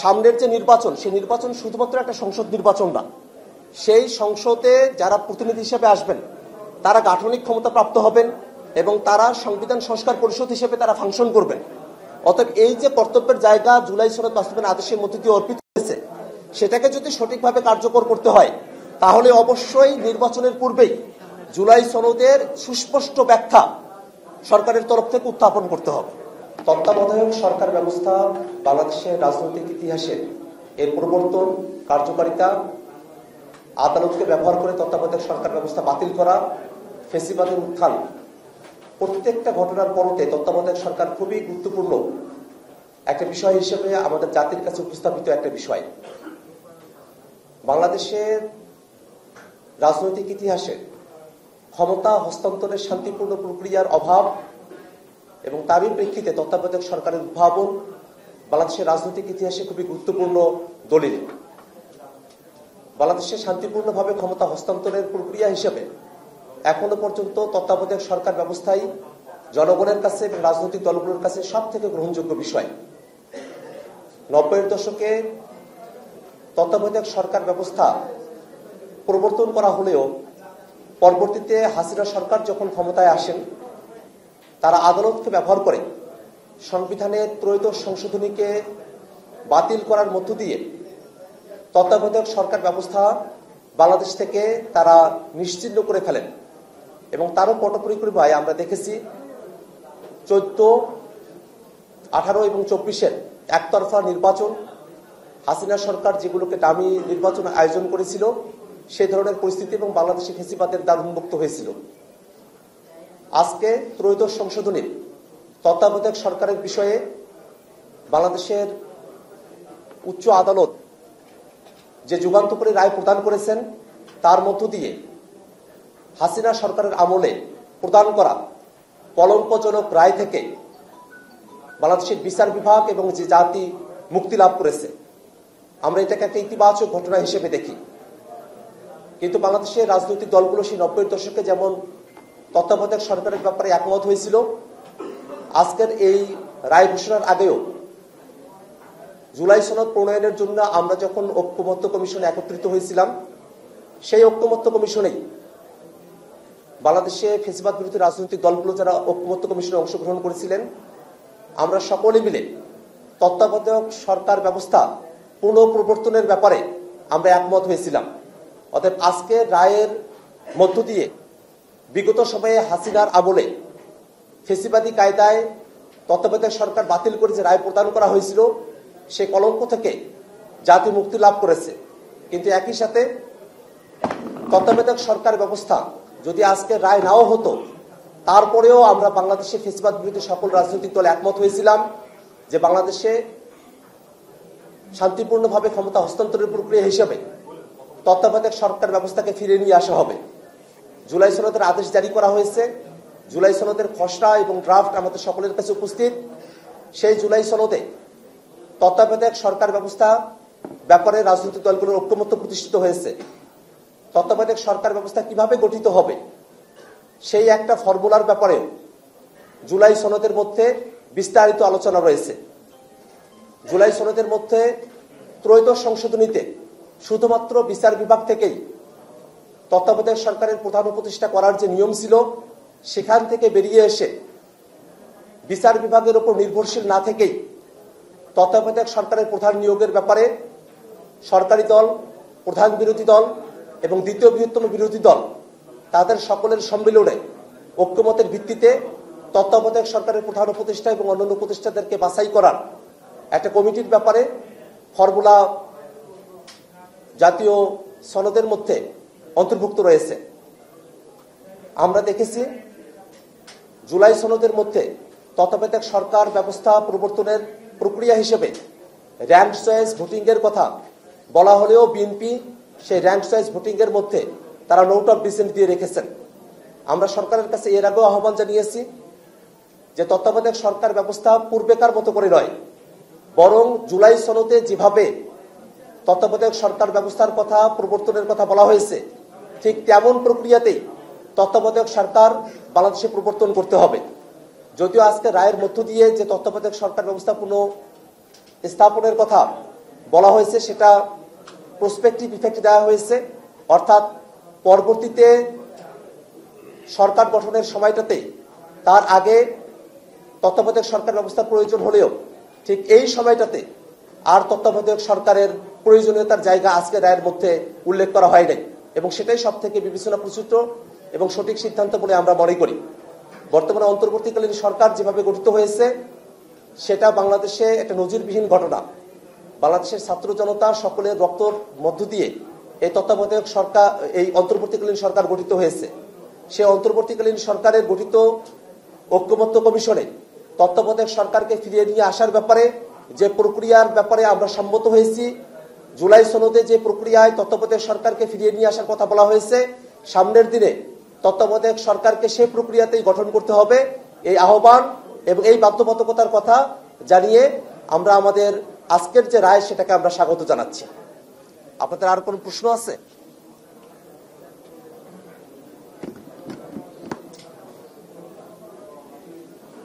সামনের যে নির্বাচন, সেই নির্বাচন শুধুমাত্র একটা সংসদ নির্বাচন না। সেই সংসদে যারা প্রতিনিধি হিসেবে আসবেন তারা গাঠনিক ক্ষমতা প্রাপ্ত হবেন এবং তারা সংবিধান সংস্কার পরিষদ হিসেবে তারা ফাংশন করবেন। অতএব এই যে কর্তব্যের জায়গা জুলাই সনদ বাস্তবায়ন আদেশের মধ্যে দিয়ে অর্পিত হয়েছে, সেটাকে যদি সঠিকভাবে কার্যকর করতে হয় তাহলে অবশ্যই নির্বাচনের পূর্বেই জুলাই সনদের সুস্পষ্ট ব্যাখ্যা সরকারের তরফ থেকে উত্থাপন করতে হবে। তত্ত্বাবধায়ক সরকার ব্যবস্থা বাংলাদেশের রাজনৈতিক ইতিহাসে এর প্রবর্তন, কার্যকারিতা, আদালতকে ব্যবহার করে তত্ত্বাবধায়ক সরকার ব্যবস্থা বাতিল করা, ফেসিবাদের উত্থান, প্রত্যেকটা ঘটনার পরতে তত্ত্বাবধায়ক সরকার খুবই গুরুত্বপূর্ণ একটা বিষয় হিসেবে আমাদের জাতির কাছে উপস্থাপিত একটা বিষয়। বাংলাদেশের রাজনৈতিক ইতিহাসে ক্ষমতা হস্তান্তরের শান্তিপূর্ণ প্রক্রিয়ার অভাব এবং তারই প্রেক্ষিতে তত্ত্বাবধায়ক সরকারের উদ্ভাবন বাংলাদেশের রাজনৈতিক ইতিহাসে খুবই গুরুত্বপূর্ণ দলিল। বাংলাদেশে শান্তিপূর্ণভাবে ক্ষমতা হস্তান্তরের প্রক্রিয়া হিসেবে এখনো পর্যন্ত তত্ত্বাবধায়ক সরকার ব্যবস্থাই জনগণের কাছে এবং রাজনৈতিক দলগুলোর কাছে সব থেকে গ্রহণযোগ্য বিষয়। 90-এর দশকে তত্ত্বাবধায়ক সরকার ব্যবস্থা প্রবর্তন করা হলেও পরবর্তীতে হাসিনা সরকার যখন ক্ষমতায় আসেন তারা আদালতকে ব্যবহার করে সংবিধানের ত্রয়োদশ সংশোধনীকে বাতিল করার মধ্য দিয়ে তত্ত্বাবধায়ক সরকার ব্যবস্থা বাংলাদেশ থেকে তারা নিশ্চিহ্ন করে ফেলেন এবং তারও পটপরিক্রমায় আমরা দেখেছি 14, 18 এবং 24-এর একতরফা নির্বাচন, হাসিনা সরকার যেগুলোকে দামি নির্বাচন আয়োজন করেছিল সেই ধরনের পরিস্থিতি এবং বাংলাদেশে ফেসিবাদের দ্বার উন্মুক্ত হয়েছিল। আজকে ত্রয়োদশ সংশোধনীর তত্ত্বাবধায়ক সরকারের বিষয়ে বাংলাদেশের উচ্চ আদালত যে যুগান্তকারী রায় প্রদান করেছেন তার মধ্য দিয়ে হাসিনা সরকারের আমলে প্রদান করা কলঙ্কজনক রায় থেকে বাংলাদেশের বিচার বিভাগ এবং যে জাতি মুক্তি লাভ করেছে, আমরা এটাকে একটা ইতিবাচক ঘটনা হিসেবে দেখি। কিন্তু বাংলাদেশের রাজনৈতিক দলগুলো সেই 90-এর দশকে যেমন তত্ত্বাবধায়ক সরকারের ব্যাপারে একমত হয়েছিল, আজকের এই রায় ঘোষণার আগেও জুলাই সনদ প্রণয়নের জন্য আমরা যখন ঐক্যমত্য কমিশনে একত্রিত হয়েছিলাম, সেই ঐক্যমত্য কমিশনেই বাংলাদেশে ফেসিবাদ বিরোধী রাজনৈতিক দলগুলো যারা ঐক্যমত্য কমিশনে অংশগ্রহণ করেছিলেন, আমরা সকলে মিলে তত্ত্বাবধায়ক সরকার ব্যবস্থা পুনঃপ্রবর্তনের ব্যাপারে আমরা একমত হয়েছিলাম। অতএব আজকে রায়ের মধ্য দিয়ে বিগত সময়ে হাসিনার আমলে ফেসিবাদী কায়দায় তত্ত্বাবধায়ক সরকার বাতিল করে যে রায় প্রদান করা হয়েছিল সেই কলঙ্ক থেকে জাতি মুক্তি লাভ করেছে। কিন্তু একই সাথে তত্ত্বাবধায়ক সরকার ব্যবস্থা যদি আজকে রায় নাও হতো, তারপরেও আমরা বাংলাদেশে ফেসিবাদ বিরোধী সকল রাজনৈতিক দল একমত হয়েছিলাম যে বাংলাদেশে শান্তিপূর্ণভাবে ক্ষমতা হস্তান্তরের প্রক্রিয়া হিসেবে তত্ত্বাবধায়ক সরকার ব্যবস্থাকে ফিরিয়ে নিয়ে আসা হবে। জুলাই সনদের আদেশ জারি করা হয়েছে, জুলাই সনদের খসড়া এবং ড্রাফট আমাদের সকলের কাছে উপস্থিত। সেই জুলাই সনদে তত্ত্বাবধায়ক সরকার ব্যবস্থা ব্যাপারে রাজনৈতিক দলগুলোর ঐক্যমত্য প্রতিষ্ঠিত হয়েছে। তত্ত্বাবধায়ক সরকার ব্যবস্থা কিভাবে গঠিত হবে সেই একটা ফর্মুলার ব্যাপারেও জুলাই সনদের মধ্যে বিস্তারিত আলোচনা রয়েছে। জুলাই সনদের মধ্যে ত্রয়োদশ সংশোধনীতে শুধুমাত্র বিচার বিভাগ থেকেই তত্ত্বাবধায়ক সরকারের প্রধান উপদেষ্টা করার যে নিয়ম ছিল, সেখান থেকে বেরিয়ে এসে বিচার বিভাগের উপর নির্ভরশীল না থেকেই তত্ত্বাবধায়ক সরকারের প্রধান নিয়োগের ব্যাপারে সরকারি দল, প্রধান বিরোধী দল এবং দ্বিতীয় বৃহত্তম বিরোধী দল তাদের সকলের সম্মিলনে ঐক্যমতের ভিত্তিতে তত্ত্বাবধায়ক সরকারের প্রধান উপদেষ্টা এবং অন্যান্য উপদেষ্টাদেরকে বাছাই করার একটা কমিটির ব্যাপারে ফর্মুলা জাতীয় সনদের মধ্যে অন্তর্ভুক্ত রয়েছে। আমরা দেখেছি জুলাই সনদের মধ্যে তত্ত্বাবধায়ক সরকার ব্যবস্থা প্রবর্তনের প্রক্রিয়া হিসেবে র্যাঙ্ক চয়েস ভোটিং এর কথা বলা হলেও বিএনপি সেই র্যাঙ্ক চয়েস ভোটিং এর মধ্যে তারা নোট অফ ডিসেন্ট দিয়ে রেখেছেন। আমরা সরকারের কাছে এর আগেও আহ্বান জানিয়েছি যে তত্ত্বাবধায়ক সরকার ব্যবস্থা পূর্বেকার মতো করে নয়, বরং জুলাই সনদে যেভাবে তত্ত্বাবধায়ক সরকার ব্যবস্থার কথা প্রবর্তনের কথা বলা হয়েছে ঠিক তেমন প্রক্রিয়াতেই তত্ত্বাবধায়ক সরকার বাংলাদেশে প্রবর্তন করতে হবে। যদিও আজকে রায়ের মধ্য দিয়ে যে তত্ত্বাবধায়ক সরকার ব্যবস্থা পুনঃ স্থাপনের কথা বলা হয়েছে সেটা প্রসপেক্টিভ ইফেক্ট দেওয়া হয়েছে, অর্থাৎ পরবর্তীতে সরকার গঠনের সময়টাতে তার আগে তত্ত্বাবধায়ক সরকার ব্যবস্থার প্রয়োজন হলেও ঠিক এই সময়টাতে আর তত্ত্বাবধায়ক সরকারের প্রয়োজনীয়তার জায়গা আজকে রায়ের মধ্যে উল্লেখ করা হয় নাই, এবং সেটাই সব থেকে বিবেচনা প্রসূত এবং সঠিক সিদ্ধান্ত বলে আমরা মনে করি। বর্তমানে অন্তর্বর্তীকালীন সরকার যেভাবে গঠিত হয়েছে সেটা বাংলাদেশে একটা নজিরবিহীন ঘটনা। বাংলাদেশের ছাত্র জনতা সকলের রক্তর মধ্য দিয়ে এই তত্ত্বাবধায়ক সরকার, এই অন্তর্বর্তীকালীন সরকার গঠিত হয়েছে। সে অন্তর্বর্তীকালীন সরকারের গঠিত ঐক্যমত্য কমিশনে তত্ত্বাবধায়ক সরকারকে ফিরিয়ে নিয়ে আসার ব্যাপারে যে প্রক্রিয়ার ব্যাপারে আমরা সম্মত হয়েছি, জুলাই সনদে যে প্রক্রিয়ায় তত্ত্বাবধায়ক সরকারকে ফিরিয়ে নিয়ে আসার কথা বলা হয়েছে, সামনের দিনে তত্ত্বাবধায়ক সরকারকে সেই প্রক্রিয়াতেই গঠন করতে হবে, এই আহ্বান এবং এই বাধ্যবাধকতার কথা জানিয়ে আমরা আমাদের আজকের যে রায় সেটাকে আমরা স্বাগত জানাচ্ছি। আপনাদের আর কোনো প্রশ্ন আছে?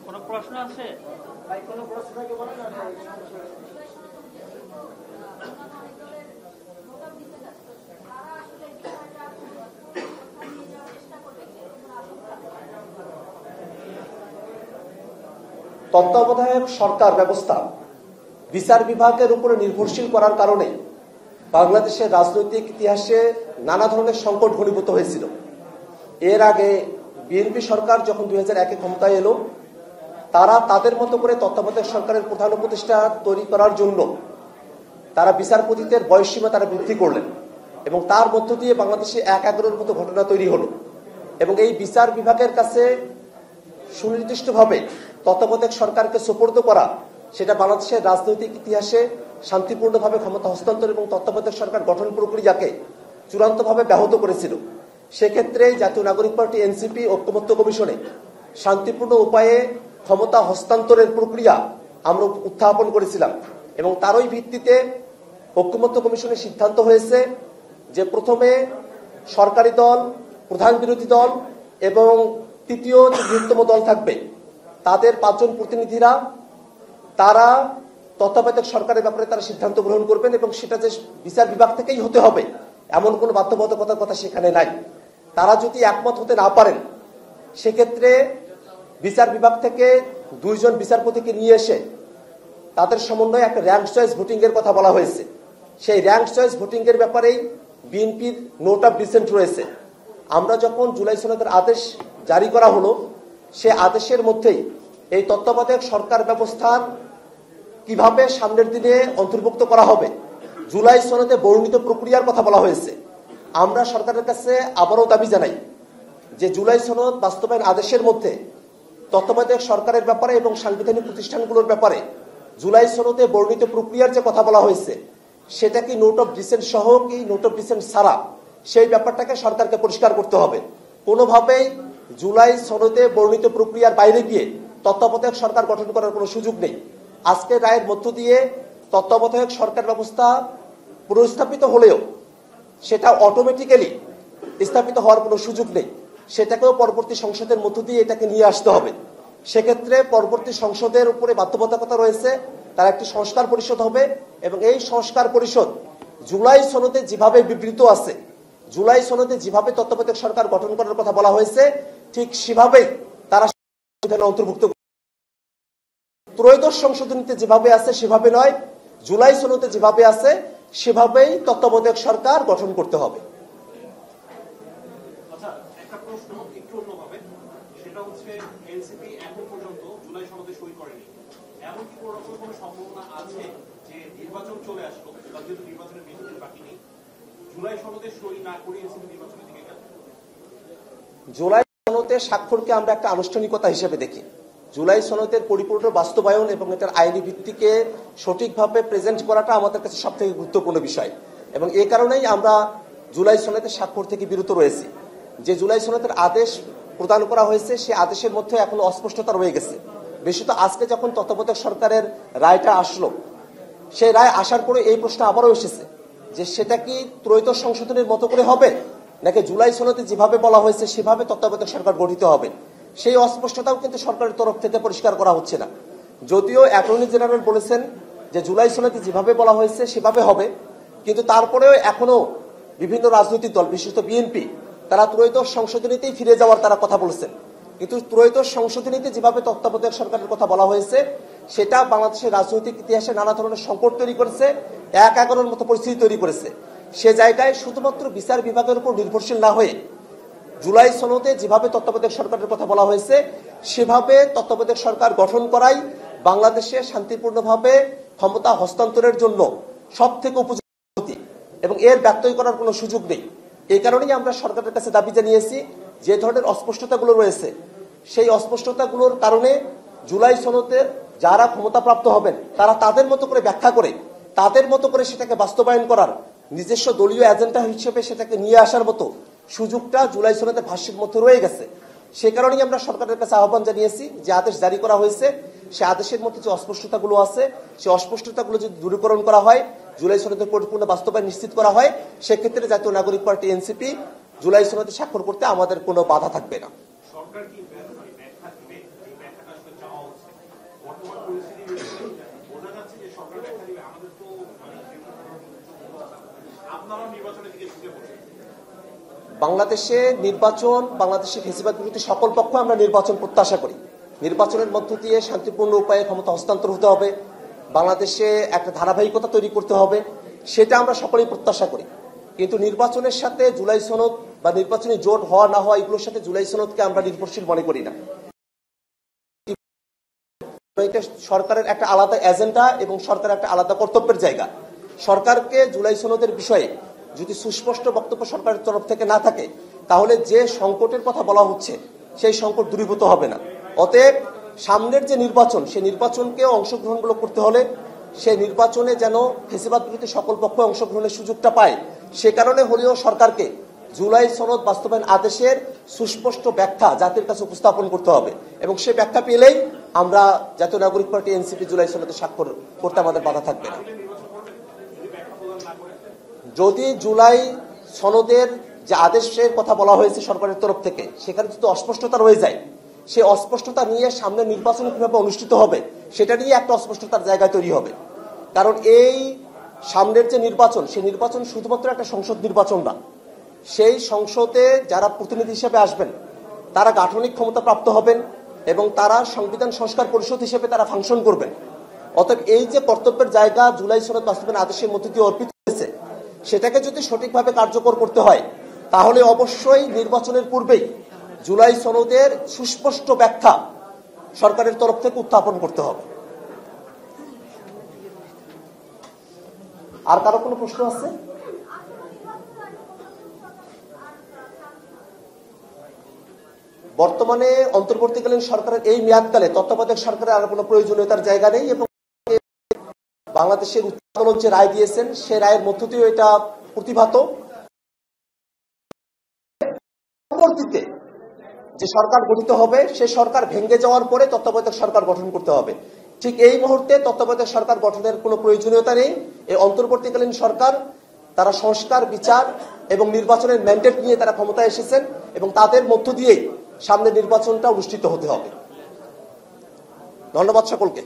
কোনো প্রশ্ন আছে? ভাই কোনো প্রশ্ন থাকে বলেন না। তত্ত্বাবধায়ক সরকার ব্যবস্থা বিচার বিভাগের উপরে নির্ভরশীল করার কারণে বাংলাদেশের রাজনৈতিক ইতিহাসে নানা ধরনের সংকট ঘনীভূত হয়েছিল। এর আগে বিএনপি সরকার যখন 2001-এ ক্ষমতায় এলো, তারা তাদের মতো করে তত্ত্বাবধায়ক সরকারের প্রধান উপদেষ্টা তৈরি করার জন্য তারা বিচারপতিদের বয়সসীমা তারা বৃদ্ধি করলেন, এবং তার মধ্য দিয়ে বাংলাদেশে 1-11-এর মতো ঘটনা তৈরি হলো। এবং এই বিচার বিভাগের কাছে সুনির্দিষ্টভাবে তত্ত্বাবধায়ক সরকারকে সুপর্দ করা, সেটা বাংলাদেশের রাজনৈতিক ইতিহাসে শান্তিপূর্ণভাবে ক্ষমতা হস্তান্তর এবং তত্ত্বাবধায়ক সরকার গঠন প্রক্রিয়াকে চূড়ান্তভাবে ব্যাহত করেছিল। সেক্ষেত্রে জাতীয় নাগরিক পার্টি এনসিপি ঐক্যমত্য কমিশনে শান্তিপূর্ণ উপায়ে ক্ষমতা হস্তান্তরের প্রক্রিয়া আমরা উত্থাপন করেছিলাম, এবং তারই ভিত্তিতে ঐক্যমত্য কমিশনের সিদ্ধান্ত হয়েছে যে প্রথমে সরকারি দল, প্রধান বিরোধী দল এবং তৃতীয় যে বৃহত্তম দল থাকবে তাদের 5 জন প্রতিনিধিরা তারা তত্ত্বাবধায়ক সরকারের ব্যাপারে তারা সিদ্ধান্ত গ্রহণ করবেন, এবং সেটা যে বিচার বিভাগ থেকেই হতে হবে এমন কোনো বাধ্যবাধকতার কথা সেখানে নাই। তারা যদি একমত হতে না পারেন সেক্ষেত্রে বিচার বিভাগ থেকে 2 জন বিচারপতিকে নিয়ে এসে তাদের সমন্বয়ে একটা র্যাঙ্ক চয়েস ভোটিং এর কথা বলা হয়েছে। সেই র্যাঙ্ক চয়েস ভোটিং এর ব্যাপারেই বিএনপির নোট অফ ডিসেন্ট রয়েছে। আমরা যখন জুলাই সনদের আদেশ জারি করা হলো, সে আদেশের মধ্যেই এই তত্ত্বাবধায়ক সরকার ব্যবস্থার কিভাবে সামনের দিনে অন্তর্ভুক্ত করা হবে জুলাই সনদে বর্ণিত প্রক্রিয়ার কথা বলা হয়েছে। আমরা সরকারের কাছে আবারও দাবি জানাই যে জুলাই সনদ বাস্তবায়ন আদেশের মধ্যে তত্ত্বাবধায়ক সরকারের ব্যাপারে এবং সাংবিধানিক প্রতিষ্ঠানগুলোর ব্যাপারে জুলাই সনদে বর্ণিত প্রক্রিয়ার যে কথা বলা হয়েছে সেটা কি নোট অফ ডিসেন্ট সহ কি নোট অফ ডিসেন্ট ছাড়া, সেই ব্যাপারটাকে সরকারকে পরিষ্কার করতে হবে। কোনোভাবেই জুলাই সনদে বর্ণিত প্রক্রিয়ার বাইরে গিয়ে তত্ত্বাবধায়ক সরকার গঠন করার কোনো সুযোগ নেই। আজকের রায়ের মধ্য দিয়ে তত্ত্বাবধায়ক সরকার ব্যবস্থা পুনঃস্থাপিত হলেও সেটা অটোমেটিক্যালি স্থাপিত হওয়ার কোনো সুযোগ নেই, সেটাকেও পরবর্তী সংসদের মধ্য দিয়ে এটাকে নিয়ে আসতে হবে। সেক্ষেত্রে পরবর্তী সংসদের উপরে বাধ্যবাধকতা রয়েছে, তার একটি সংস্কার পরিষদ হবে, এবং এই সংস্কার পরিষদ জুলাই সনদে যেভাবে বিবৃত আছে, জুলাই সনদে যেভাবে তত্ত্বাবধায়ক সরকার গঠন করার কথা বলা হয়েছে ঠিক সেভাবেই তারা অন্তর্ভুক্ত। ত্রয়োদশ সংশোধনীতে যেভাবে আছে সেভাবে নয়, জুলাই সনদে যেভাবে আছে সেভাবেই তত্ত্বাবধায়ক সরকার গঠন করতে হবে। আচ্ছা, একটা প্রশ্ন একটু অন্যভাবে, সেটা হচ্ছে এনসিপি এখন পর্যন্ত জুলাই সনদে সই করেনি, এমন কি কোনো সম্ভাবনা আছে যে নির্বাচন চলে আসলো, যেহেতু নির্বাচনের বেশি দিন বাকি নেই, জুলাই সনদে সই না করে এনসিপি নির্বাচনের দিকে গেল? জুলাই সনদে স্বাক্ষরকে আমরা একটা আনুষ্ঠানিকতা হিসেবে দেখি। জুলাই সনদের পরিপূর্ণ বাস্তবায়ন এবং এটার আইনি ভিত্তিকে সঠিকভাবে প্রেজেন্ট করাটা আমাদের কাছে সব থেকে গুরুত্বপূর্ণ বিষয়, এবং এই কারণেই আমরা জুলাই সনদের স্বাক্ষর থেকে বিরত রয়েছি। যে জুলাই সনদের আদেশ প্রদান করা হয়েছে সে আদেশের মধ্যে এখনো অস্পষ্টতা রয়ে গেছে। বিশেষত আজকে যখন তত্ত্বাবধায়ক সরকারের রায়টা আসলো, সেই রায় আসার পরে এই প্রশ্ন আবারও এসেছে যে সেটা কি ত্রয়োদশ সংশোধনের মতো করে হবে নাকি জুলাই সনদে যেভাবে বলা হয়েছে সেভাবে তত্ত্বাবধায়ক সরকার গঠিত হবে। সেই অস্পষ্টতাও কিন্তু সরকারের তরফ থেকে পরিষ্কার করা হচ্ছে না। যদিও অ্যাটর্নি জেনারেল বলেছেন যে জুলাই সনদে যেভাবে বলা হয়েছে সেভাবে হবে, কিন্তু তারপরেও এখনো বিভিন্ন রাজনৈতিক দল বিশেষত বিএনপি তারা ত্রয়োদশ সংশোধনীতেই ফিরে যাওয়ার তারা কথা বলছেন। কিন্তু ত্রয়োদশ সংশোধনীতে যেভাবে তত্ত্বাবধায়ক সরকারের কথা বলা হয়েছে সেটা বাংলাদেশের রাজনৈতিক ইতিহাসে নানা ধরনের সংকট তৈরি করেছে, এক এগারোর মতো পরিস্থিতি তৈরি করেছে। সে জায়গায় শুধুমাত্র বিচার বিভাগের উপর নির্ভরশীল না হয়ে জুলাই সনদে যেভাবে তত্ত্বাবধায়ক সরকারের কথা বলা হয়েছে সেভাবে তত্ত্বাবধায়ক সরকার গঠন করাই বাংলাদেশে শান্তিপূর্ণভাবে ক্ষমতা হস্তান্তরের জন্য সব থেকে উপযুক্ত এবং এর ব্যত্যয় করার কোনো সুযোগ নেই। এই কারণেই আমরা সরকারের কাছে দাবি জানিয়েছি যে ধরনের অস্পষ্টতাগুলো রয়েছে সেই অস্পষ্টতাগুলোর কারণে জুলাই সনদের যারা ক্ষমতাপ্রাপ্ত হবেন তারা তাদের মতো করে ব্যাখ্যা করে তাদের মতো করে সেটাকে বাস্তবায়ন করার নিজস্ব দলীয় এজেন্ডা হিসেবে সেটাকে নিয়ে আসার মতো সুযোগটা জুলাই সনদের ভাষ্যের মধ্যে রয়ে গেছে। সে কারণেই আমরা সরকারের কাছে আহ্বান জানিয়েছি যে আদেশ জারি করা হয়েছে সে আদেশের মধ্যে যে অস্পষ্টতাগুলো আছে সেই অস্পষ্টতাগুলো যদি দূরীকরণ করা হয়, জুলাই সনদের পরিপূর্ণ বাস্তবায়ন নিশ্চিত করা হয়, সেক্ষেত্রে জাতীয় নাগরিক পার্টি এনসিপি জুলাই সনদে স্বাক্ষর করতে আমাদের কোনো বাধা থাকবে না। সরকার কি ব্যাখ্যা দিবে? এই ব্যাখ্যাটা আসলে চাওয়া হচ্ছে। বর্তমান পরিস্থিতি বোঝা যাচ্ছে যে সরকার ব্যাখ্যা দিবে। আমাদের তো আপনারা নির্বাচনের দিকে ঝুঁকে পড়ছেন। বাংলাদেশে নির্বাচন, বাংলাদেশে ফ্যাসিবাদ বিরোধী সকল পক্ষ আমরা নির্বাচন প্রত্যাশা করি। নির্বাচনের মধ্য দিয়ে শান্তিপূর্ণ উপায়ে ক্ষমতা হস্তান্তর হতে হবে, বাংলাদেশে একটা ধারাবাহিকতা তৈরি করতে হবে, সেটা আমরা সকলেই প্রত্যাশা করি। কিন্তু নির্বাচনের সাথে জুলাই সনদ বা নির্বাচনী জোট হওয়া না হওয়া এগুলোর সাথে জুলাই সনদকে আমরা নির্ভরশীল মনে করি না। সরকারের একটা আলাদা এজেন্ডা এবং সরকারের একটা আলাদা কর্তব্যের জায়গা। সরকারকে জুলাই সনদের বিষয়ে যদি সুস্পষ্ট বক্তব্য সরকারের তরফ থেকে না থাকে তাহলে যে সংকটের কথা বলা হচ্ছে সেই সংকট দূরীভূত হবে না। অতএব সামনের যে নির্বাচন সেই নির্বাচনকে অংশগ্রহণগুলো করতে হলে সেই নির্বাচনে যেন ফ্যাসিবাদ বিরোধী সকল পক্ষ অংশগ্রহণের সুযোগটা পায়, সে কারণে হলেও সরকারকে জুলাই সনদ বাস্তবায়ন আদেশের সুস্পষ্ট ব্যাখ্যা জাতির কাছে উপস্থাপন করতে হবে এবং সে ব্যাখ্যা পেলেই আমরা জাতীয় নাগরিক পার্টি এনসিপি জুলাই সনদে স্বাক্ষর করতে আমাদের বাধা থাকবে না। যদি জুলাই সনদের যে আদেশের কথা বলা হয়েছে সরকারের তরফ থেকে সেখানে যদি অস্পষ্টতা রয়ে যায়, সেই অস্পষ্টতা নিয়ে সামনে নির্বাচন কিভাবে অনুষ্ঠিত হবে সেটা নিয়ে একটা অস্পষ্টতার জায়গা তৈরি হবে। কারণ এই সামনের যে নির্বাচন সেই নির্বাচন শুধুমাত্র একটা সংসদ নির্বাচন না, সেই সংসদে যারা প্রতিনিধি হিসেবে আসবেন তারা গাঠনিক ক্ষমতা প্রাপ্ত হবেন এবং তারা সংবিধান সংস্কার পরিষদ হিসেবে তারা ফাংশন করবেন। অতএব এই যে কর্তব্যের জায়গা জুলাই সনদ বাস্তবায়ন আদেশের মধ্যে দিয়ে অর্পিত হয়েছে সেটাকে যদি সঠিকভাবে কার্যকর করতে হয় তাহলে অবশ্যই নির্বাচনের পূর্বেই জুলাই সনদের সুস্পষ্ট ব্যাখ্যা সরকারের তরফ থেকে উত্থাপন করতে হবে। আর কারো কোনো প্রশ্ন আছে? বর্তমানে অন্তর্বর্তীকালীন সরকারের এই মেয়াদকালে তত্ত্বাবধায়ক সরকারের আর কোনো প্রয়োজনীয়তার জায়গা নেই এবং বাংলাদেশের উচ্চ আদালত যে রায় দিয়েছেন সে রায়ের মধ্য দিয়ে এটা প্রতিভাত। পরবর্তীতে যে সরকার গঠিত হবে সে সরকার ভেঙে যাওয়ার পরে তত্ত্বাবধায়ক সরকার গঠন করতে হবে। ঠিক এই মুহূর্তে তত্ত্বাবধায়ক সরকার গঠনের কোনো প্রয়োজনীয়তা নেই। এই অন্তর্বর্তীকালীন সরকার তারা সংস্কার, বিচার এবং নির্বাচনের ম্যান্ডেট নিয়ে তারা ক্ষমতায় এসেছেন এবং তাদের মধ্য দিয়েই সামনে নির্বাচনটা অনুষ্ঠিত হতে হবে। ধন্যবাদ সকলকে।